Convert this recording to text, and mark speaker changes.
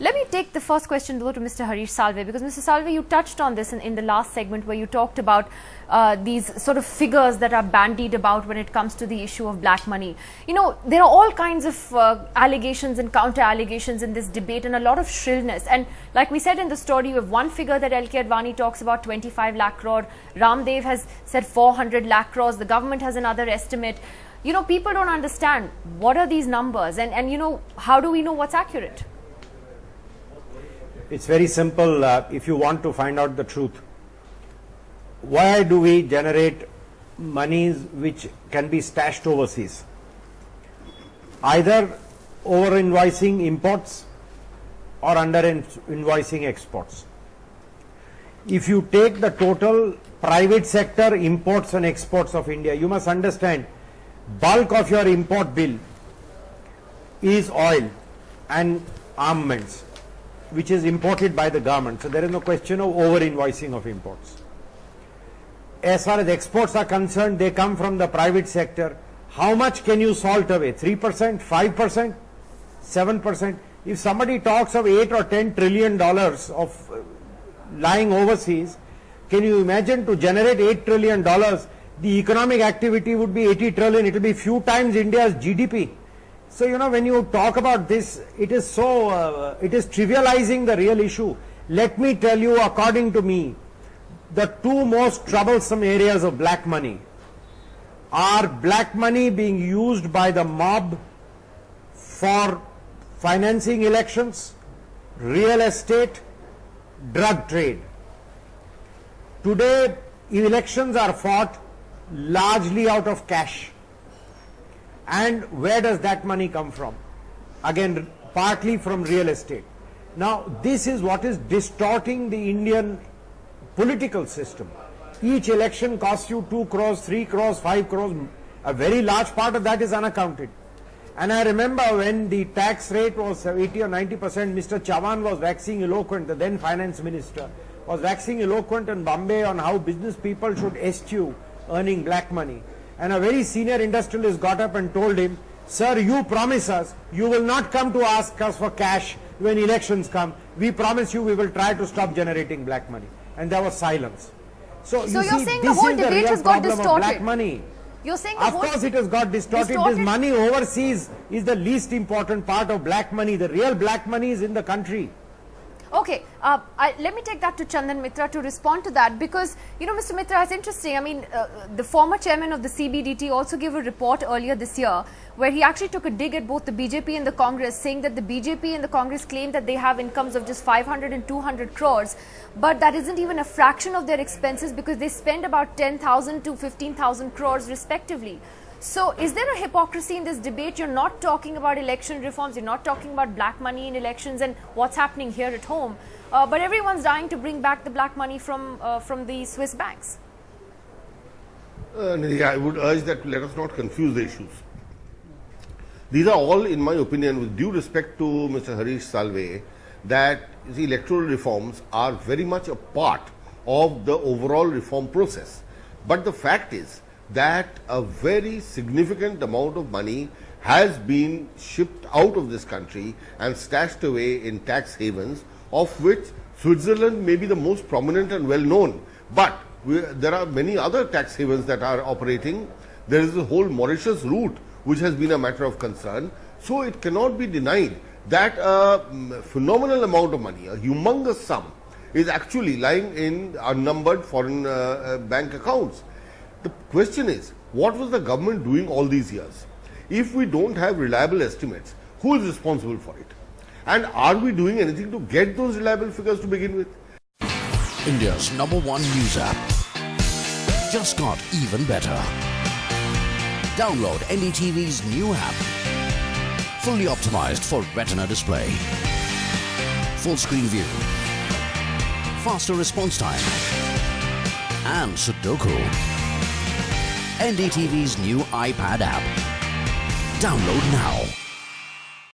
Speaker 1: Let me take the first question though to Mr. Harish Salve, because Mr. Salve, you touched on this in the last segment where you talked about these sort of figures that are bandied about when it comes to the issue of black money. You know, there are all kinds of allegations and counter allegations in this debate and a lot of shrillness. And like we said in the story, you have one figure that LK Advani talks about, 25 lakh crore. Ramdev has said 400 lakh crores. The government has another estimate. You know, people don't understand what are these numbers and you know, how do we know what's accurate?
Speaker 2: It's very simple if you want to find out the truth. Why do we generate monies which can be stashed overseas? Either over invoicing imports or under invoicing exports. If you take the total private sector imports and exports of India, you must understand bulk of your import bill is oil and armaments, which is imported by the government. So there is no question of over invoicing of imports. As far as exports are concerned, they come from the private sector. How much can you salt away? 3%, 5%, 7%? If somebody talks of 8 or 10 trillion dollars of lying overseas, can you imagine to generate 8 trillion dollars, the economic activity would be 80 trillion, it will be few times India's GDP. So, you know, when you talk about this, it is so, it is trivializing the real issue. Let me tell you, according to me, the two most troublesome areas of black money are black money being used by the mob for financing elections, real estate, drug trade. Today, elections are fought largely out of cash. And where does that money come from? Again, partly from real estate. Now, this is what is distorting the Indian political system. Each election costs you 2 crores, 3 crores, 5 crores. A very large part of that is unaccounted. And I remember when the tax rate was 80 or 90%, Mr. Chavan was waxing eloquent, the then finance minister, was waxing eloquent in Bombay on how business people should eschew earning black money. And a very senior industrialist got up and told him, sir, you promise us you will not come to ask us for cash when elections come. We promise you we will try to stop generating black money. And there was silence. So you
Speaker 1: you're
Speaker 2: see,
Speaker 1: saying
Speaker 2: this
Speaker 1: the whole
Speaker 2: is the
Speaker 1: debate
Speaker 2: real
Speaker 1: has got
Speaker 2: problem of
Speaker 1: distorted.
Speaker 2: black money.
Speaker 1: You're saying the
Speaker 2: Of course it has got distorted. This money overseas is the least important part of black money. The real black money is in the country.
Speaker 1: Okay, let me take that to Chandan Mitra to respond to that, because, you know, Mr. Mitra, it's interesting. I mean, the former chairman of the CBDT also gave a report earlier this year where he actually took a dig at both the BJP and the Congress, saying that the BJP and the Congress claim that they have incomes of just 500 and 200 crores, but that isn't even a fraction of their expenses because they spend about 10,000 to 15,000 crores respectively. So is there a hypocrisy in this debate? You're not talking about election reforms, you're not talking about black money in elections and what's happening here at home, but everyone's dying to bring back the black money from the Swiss banks.
Speaker 3: Nidhi, I would urge that let us not confuse the issues. These are all, in my opinion, with due respect to Mr. Harish Salve, that the electoral reforms are very much a part of the overall reform process. But the fact is that a very significant amount of money has been shipped out of this country and stashed away in tax havens, of which Switzerland may be the most prominent and well known. But there are many other tax havens that are operating. There is the whole Mauritius route, which has been a matter of concern. So it cannot be denied that a phenomenal amount of money, a humongous sum, is actually lying in unnumbered foreign bank accounts. The question is, what was the government doing all these years? If we don't have reliable estimates, who is responsible for it? And are we doing anything to get those reliable figures to begin with?
Speaker 4: India's #1 news app just got even better. Download NDTV's new app. Fully optimized for retina display. Full screen view. Faster response time. And Sudoku. NDTV's new iPad app. Download now.